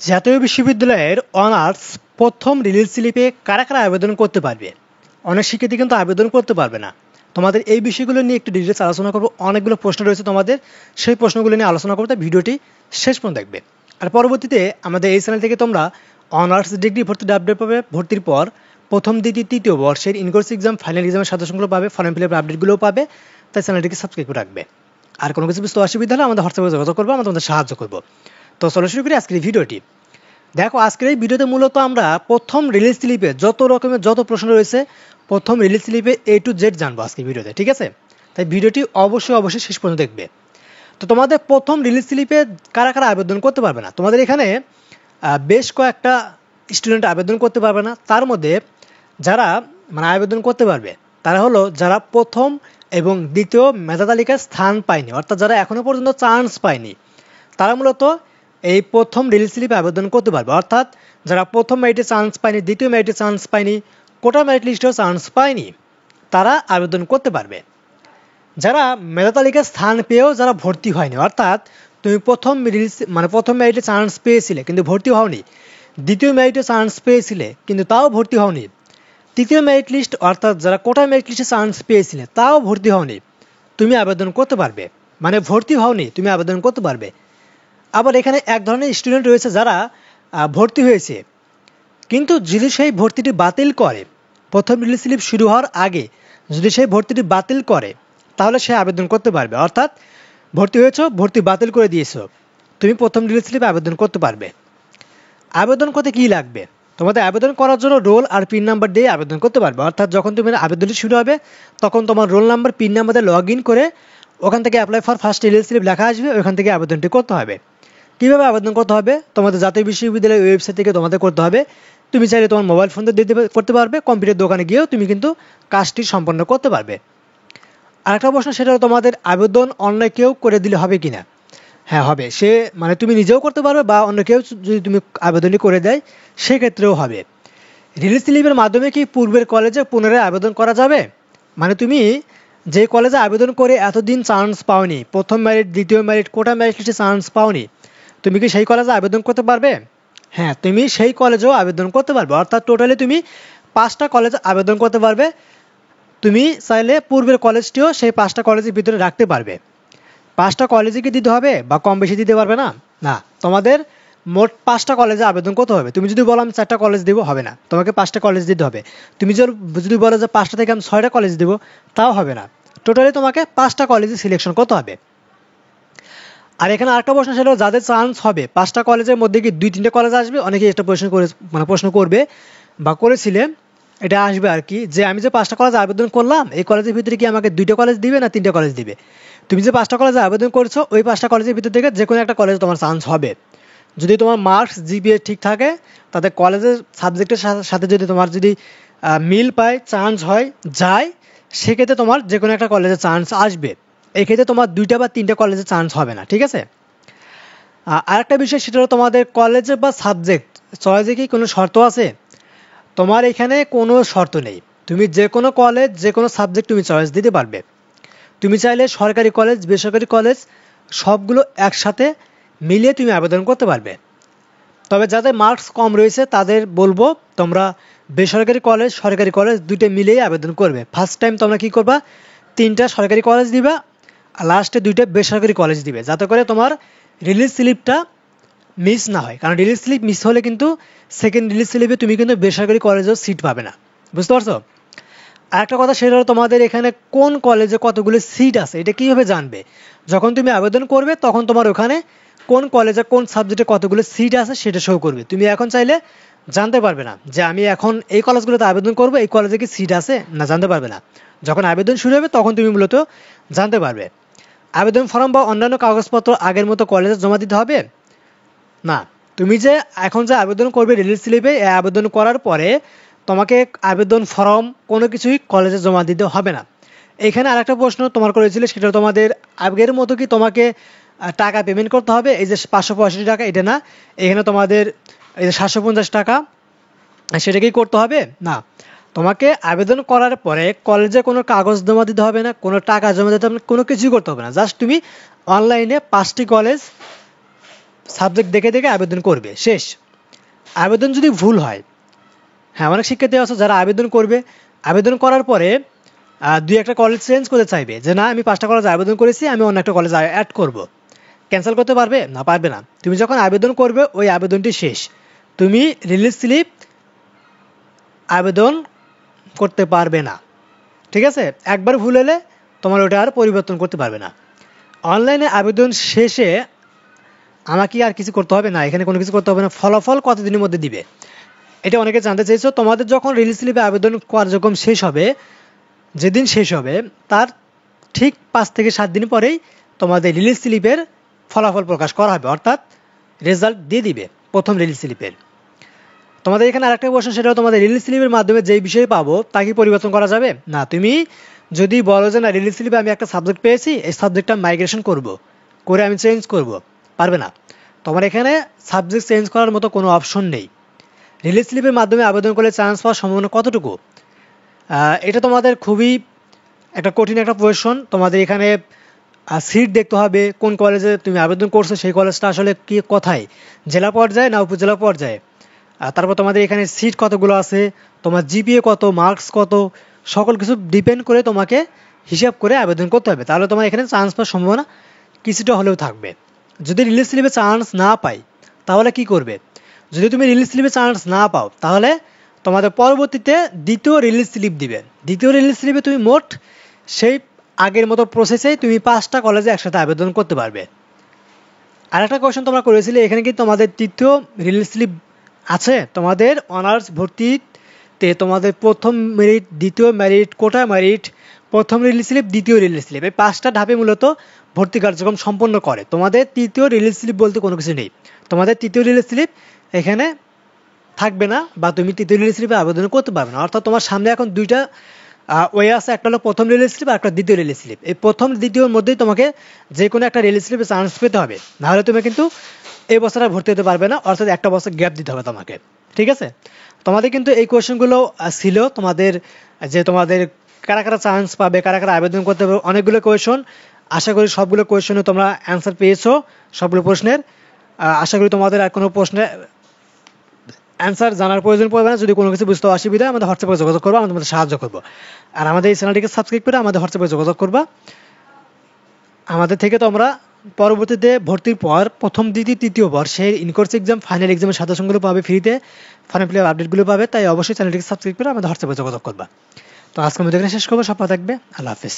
জাতীয় বিশ্ববিদ্যালয়ের অনার্স প্রথম রিলিজ স্লিপে কারা কারা আবেদন করতে পারবে? অনেক শিক্ষার্থী কিন্তু আবেদন করতে পারবে না। তোমাদের এই বিষয়গুলো নিয়ে একটু ডিটেলস আলোচনা করবো। অনেকগুলো প্রশ্ন রয়েছে তোমাদের, সেই প্রশ্নগুলো নিয়ে আলোচনা করতে ভিডিওটি শেষ পর্যন্ত দেখবে। আর পরবর্তীতে আমাদের এই চ্যানেল থেকে তোমরা অনার্স ডিগ্রি ভর্তির আপডেট পাবে। ভর্তির পর প্রথম, দ্বিতীয়, তৃতীয় বর্ষের ইনকোর্স এক্সাম, ফাইনাল এক্সামের সাজেশনগুলো পাবে, ফর্ম ফিল আপের আপডেটগুলোও পাবে। তাই চ্যানেলটিকে সাবস্ক্রাইব করে রাখবে। আর কোনো কিছু বুঝতে অসুবিধা হলে আমাদের হোয়াটসঅ্যাপে যোগাযোগ করবো, আমরা তোমাদের সাহায্য করবো। তো চলো শুরু করি আজকের এই ভিডিওটি। দেখো, আজকের এই ভিডিওতে মূলত আমরা প্রথম রিলিজ স্লিপে যত প্রশ্ন রয়েছে প্রথম রিলিজ স্লিপে A to Z জানবো আজকের ভিডিওতে, ঠিক আছে? তাই ভিডিওটি অবশ্যই শেষ পর্যন্ত দেখবে। তো তোমাদের প্রথম রিলিজ স্লিপে কারা কারা আবেদন করতে পারবে না? তোমাদের এখানে বেশ কয়েকটা স্টুডেন্ট আবেদন করতে পারবে না। তার মধ্যে যারা আবেদন করতে পারবে তারা হলো যারা প্রথম এবং দ্বিতীয় মেধা তালিকায় স্থান পায়নি, অর্থাৎ যারা এখনো পর্যন্ত চান্স পায়নি, তারা মূলত এই প্রথম রিলিজ স্লিপে আবেদন করতে পারবে। অর্থাৎ যারা প্রথম মেরিটে চান্স পায়নি, দ্বিতীয় মেরিটে চান্স পায়নি, কোটা মেরিট লিস্টেও চান্স পায়নি, তারা আবেদন করতে পারবে। যারা মেধা তালিকায় স্থান পেয়েও যারা ভর্তি হয়নি, অর্থাৎ তুমি প্রথম মেরিটে চান্স পেয়েছিলে কিন্তু ভর্তি হওনি, দ্বিতীয় মেরিটে চান্স পেয়েছিলে কিন্তু তাও ভর্তি হওনি, তৃতীয় মেরিট লিস্ট অর্থাৎ যারা কোটা মেরিট লিস্টে চান্স পেয়েছিলে তাও ভর্তি হওনি, তুমি আবেদন করতে পারবে। ভর্তি হওনি, তুমি আবেদন করতে পারবে। আবার এখানে এক ধরনের স্টুডেন্ট রয়েছে যারা ভর্তি হয়েছে, কিন্তু যদি সেই ভর্তিটি বাতিল করে, প্রথম রিলিজ স্লিপ শুরু হওয়ার আগে যদি সেই ভর্তিটি বাতিল করে, তাহলে সে আবেদন করতে পারবে। অর্থাৎ ভর্তি হয়েছ, ভর্তি বাতিল করে দিয়েছো, তুমি প্রথম রিলিজ স্লিপে আবেদন করতে পারবে। আবেদন করতে কি লাগবে? তোমাদের আবেদন করার জন্য রোল আর পিন নাম্বার দিয়ে আবেদন করতে পারবে। অর্থাৎ যখন তুমি আবেদনটি শুরু হবে তখন তোমার রোল নাম্বার, পিন নাম্বার দিয়ে লগ ইন করে ওখান থেকে apply for first release slip লেখা আসবে, ওখান থেকে আবেদনটি করতে হবে। কীভাবে আবেদন করতে হবে? তোমাদের জাতীয় বিশ্ববিদ্যালয়ের ওয়েবসাইট থেকে তোমাদের করতে হবে। তুমি চাইলে তোমার মোবাইল ফোন দিয়ে করতে পারবে, কম্পিউটার দোকানে গিয়েও তুমি কিন্তু কাজটি সম্পন্ন করতে পারবে। আরেকটা প্রশ্ন, সেটা তোমাদের আবেদন অন্য কেউ করে দিলে হবে কিনা? হ্যাঁ, হবে। সে তুমি নিজেও করতে পারবে বা অন্য কেউ যদি তুমি আবেদনটি করে দেয় সেক্ষেত্রেও হবে। রিলিজ স্লিপের মাধ্যমে কি পূর্বের কলেজে পুনরায় আবেদন করা যাবে? তুমি যে কলেজে আবেদন করে এতদিন চান্স পাওনি, প্রথম মেরিট, দ্বিতীয় মেরিট, কোটা মেরিট লিস্টে চান্স পাওনি, তুমি কি সেই কলেজে আবেদন করতে পারবে? হ্যাঁ, তুমি সেই কলেজেও আবেদন করতে পারবে। অর্থাৎ টোটালি তুমি 5টা কলেজে আবেদন করতে পারবে। তুমি চাইলে পূর্বের কলেজটিও সেই 5টা কলেজের ভিতরে রাখতে পারবে। 5টা কলেজে কি দিতে হবে বা কম বেশি দিতে পারবে না? না, তোমাদের মোট 5টা কলেজে আবেদন করতে হবে। তুমি যদি বলো আমি 4টা কলেজ দেবো, হবে না, তোমাকে 5টা কলেজ দিতে হবে। তুমি যদি বলো যে 5টা থেকে আমি 6টা কলেজ দেবো, তাও হবে না। টোটালি তোমাকে 5টা কলেজে সিলেকশন করতে হবে। আর এখানে আরেকটা প্রশ্ন, সেটা যাদের চান্স হবে 5টা কলেজের মধ্যে কি 2-3টে কলেজ আসবে? অনেকে একটা প্রশ্ন করবে বা করেছিলে, এটা আসবে আর কি, যে আমি যে 5টা কলেজে আবেদন করলাম, এই কলেজের ভিতরে কি আমাকে 2টা কলেজ দিবে না 3টা কলেজ দিবে? তুমি যে 5টা কলেজে আবেদন করছো, ওই 5টা কলেজের ভিতর থেকে যে কোনো একটা কলেজে তোমার চান্স হবে। যদি তোমার মার্কস, জিপিএ ঠিক থাকে, তাদের কলেজের সাবজেক্টের সাথে যদি তোমার মিল পায়, চান্স যায়, সেক্ষেত্রে তোমার যে কোনো একটা কলেজে চান্স আসবে। এক্ষেত্রে তোমার 2টা বা 3টা কলেজে চান্স হবে না, ঠিক আছে? আরেকটা বিষয়, সেটা হলো তোমাদের কলেজে বা সাবজেক্ট চয়েসে কি কোনো শর্ত আছে? তোমার এখানে কোনো শর্ত নেই। তুমি যে কোনো কলেজ, যে কোনো সাবজেক্ট তুমি চয়েস দিতে পারবে। তুমি চাইলে সরকারি কলেজ, বেসরকারি কলেজ সবগুলো একসাথে মিলিয়ে তুমি আবেদন করতে পারবে। তবে যাদের মার্কস কম রয়েছে তাদের বলবো তোমরা বেসরকারি কলেজ, সরকারি কলেজ দুইটা মিলিয়ে আবেদন করবে। ফার্স্ট টাইম তোমরা কি করবা, 3টা সরকারি কলেজ দিবা, আর লাস্টে 2টা বেসরকারি কলেজ দিবে, যাতে করে তোমার রিলিজ স্লিপটা মিস না হয়। কারণ রিলিজ স্লিপ মিস হলে কিন্তু সেকেন্ড রিলিজ স্লিপে তুমি কিন্তু বেসরকারি কলেজেও সিট পাবে না। বুঝতে পারছো? আর একটা কথা, সেটা হলো তোমাদের এখানে কোন কলেজে কতগুলো সিট আছে এটা কীভাবে জানবে? যখন তুমি আবেদন করবে তখন তোমার ওখানে কোন কলেজে কোন সাবজেক্টে কতগুলো সিট আছে সেটা শো করবে। তুমি এখন চাইলে জানতে পারবে না যে আমি এখন এই কলেজগুলোতে আবেদন করব, এই কলেজে কি সিট আছে না, জানতে পারবে না। যখন আবেদন শুরু হবে তখন তুমি মূলত জানতে পারবে। আবেদন ফর্ম বা অন্যান্য কাগজপত্র আগের মতো কলেজে জমা দিতে হবে না। তুমি যে এখন যে আবেদন করবে রিলিজ স্লিপে, এই আবেদন করার পরে তোমাকে আবেদন ফর্ম কোনো কিছুই কলেজে জমা দিতে হবে না। এখানে আরেকটা প্রশ্ন তোমার করেছিল, সেটা তোমাদের আগের মতো কি তোমাকে টাকা পেমেন্ট করতে হবে? এই যে 565 টাকা, এটা না, এখানে তোমাদের এই যে 750 টাকা, সেটা কি করতে হবে না। তোমাকে আবেদন করার পরে কলেজে কোনো কাগজ জমা দিতে হবে না, কোনো টাকা জমা দিতে হবে না, কোনো কিছুই করতে হবে না। জাস্ট তুমি অনলাইনে 5টি কলেজ সাবজেক্ট দেখে দেখে আবেদন করবে, শেষ। আবেদন যদি ভুল হয়, হ্যাঁ অনেক শিক্ষার্থী আছে যারা আবেদন করবে, আবেদন করার পরে দুই একটা কলেজ চেঞ্জ করতে চাইবে, যে না আমি 5টা কলেজ আবেদন করেছি, আমি অন্য একটা কলেজ অ্যাড করব। ক্যান্সেল করতে পারবে না? পারবে না। তুমি যখন আবেদন করবে ওই আবেদনটি শেষ, তুমি রিলিজ স্লিপ আবেদন করতে পারবে না, ঠিক আছে? একবার ভুল হলে তোমার ওটা আর পরিবর্তন করতে পারবে না। অনলাইনে আবেদন শেষে আমাকে আর কিছু করতে হবে না, এখানে কোনো কিছু করতে হবে না। ফলাফল কতদিনের মধ্যে দিবে, এটা অনেকে জানতে চাইছো। তোমাদের যখন রিলিজ স্লিপে আবেদন কার্যক্রম শেষ হবে, যেদিন শেষ হবে তার ঠিক 5 থেকে 7 দিন পরেই তোমাদের রিলিজ স্লিপের ফলাফল প্রকাশ করা হবে, অর্থাৎ রেজাল্ট দিয়ে দিবে প্রথম রিলিজ স্লিপের। তোমাদের এখানে আরেকটা কোশ্চেন, সেটা তোমাদের রিলিজ স্লিপের মাধ্যমে যেই বিষয়ে পাবো তা কি পরিবর্তন করা যাবে? না। তুমি যদি বলো যে না রিলিজ স্লিপে আমি একটা সাবজেক্ট পেয়েছি, এই সাবজেক্টটা মাইগ্রেশন করে আমি চেঞ্জ করব, পারবে না। তোমার এখানে সাবজেক্ট চেঞ্জ করার মতো কোনো অপশন নেই। রিলিজ স্লিপের মাধ্যমে আবেদন করলে চান্স পাওয়ার সম্ভাবনা কতটুকু? এটা তোমাদের খুবই একটা কঠিন একটা কোয়েশন। তোমাদের এখানে সিট দেখতে হবে, কোন কলেজে তুমি আবেদন করছো সেই কলেজটা আসলে কি কোথায়, জেলা পর্যায়ে না উপজেলা পর্যায়ে। তারপর তোমাদের এখানে সিট কতগুলো আছে, তোমার জিপিএ কত, মার্কস কত, সকল কিছু ডিপেন্ড করে তোমাকে হিসাব করে আবেদন করতে হবে, তাহলে তোমার এখানে চান্স পাওয়ার সম্ভাবনা কিছুটা হলেও থাকবে। যদি রিলিজ স্লিপে চান্স না পাই তাহলে কি করবে? যদি তুমি রিলিজ স্লিপে চান্স না পাও তাহলে তোমাদের পরবর্তীতে দ্বিতীয় রিলিজ স্লিপ দিবে। দ্বিতীয় রিলিজ স্লিপে তুমি মোট সেই আগের মতো প্রসেসেই তুমি 5টা কলেজে একসাথে আবেদন করতে পারবে। আরেকটা কোয়েশ্চেন তোমরা করেছিলে, এখানে কি তোমাদের তৃতীয় রিলিজ স্লিপ আছে? তোমাদের অনার্স ভর্তিতে তোমাদের প্রথম মেরিট, দ্বিতীয় মেরিট, কোটা মেরিট, প্রথম রিলিজ স্লিপ, দ্বিতীয় রিলিজ স্লিপ, এই 5টা ধাপে মূলত ভর্তি কার্যক্রম সম্পন্ন করে। তোমাদের তৃতীয় রিলিজ স্লিপ বলতে কোনো কিছু নেই, তোমাদের তৃতীয় রিলিজ স্লিপ এখানে থাকবে না, বা তুমি তৃতীয় রিলিজ স্লিপে আবেদন করতে পারবে না। অর্থাৎ তোমার সামনে এখন দুইটা ওয়ে আছে, একটা হলো প্রথম রিলিজ স্লিপ আর একটা দ্বিতীয় রিলিজ স্লিপ। এই প্রথম দ্বিতীয়র মধ্যেই তোমাকে যে কোনো একটা রিলিজ স্লিপে চান্স পেতে হবে, নাহলে তুমি কিন্তু এই বছরে ভর্তি হতে পারবে না, অর্থাৎ একটা বছর গ্যাপ দিতে হবে তোমাকে, ঠিক আছে? তোমাদের কিন্তু এই কোয়েশ্চেনগুলো ছিল তোমাদের, যে তোমাদের কারা কারা চান্স পাবে, কারা কারা আবেদন করতে পারবে, অনেকগুলো কোয়েশ্চেন। আশা করি সবগুলো কোয়েশ্চেনে তোমরা অ্যান্সার পেয়েছো, সবগুলো প্রশ্নের। আশা করি তোমাদের আর কোনো প্রশ্নের অ্যান্সার জানার প্রয়োজন পড়বে না। যদি কোনো কিছু বুঝতে অসুবিধা হয় আমাদের হোয়াটসঅ্যাপে যোগাযোগ করবো, আমরা তোমাদের সাহায্য করবো। আর আমাদের এই চ্যানেলটিকে সাবস্ক্রাইব করে আমাদের হোয়াটসঅ্যাপে যোগাযোগ করবা। আমাদের থেকে তোমরা পরবর্তীতে ভর্তির পর প্রথম, দ্বিতীয়, তৃতীয় বর্ষের ইনকোর্স এক্সাম, ফাইনাল এক্সামের সাজেশনগুলো পাবে ফ্রিতে, ফর্ম ফিল আপ আপডেটগুলো পাবে। তাই অবশ্যই চ্যানেলটিকে সাবস্ক্রাইব করে আমাদের হোয়াটসঅ্যাপে যোগাযোগ করবা। তো আজকের মধ্যে এখানে শেষ করবো, সব ভালো থাকবে, আল্লাহ হাফিজ।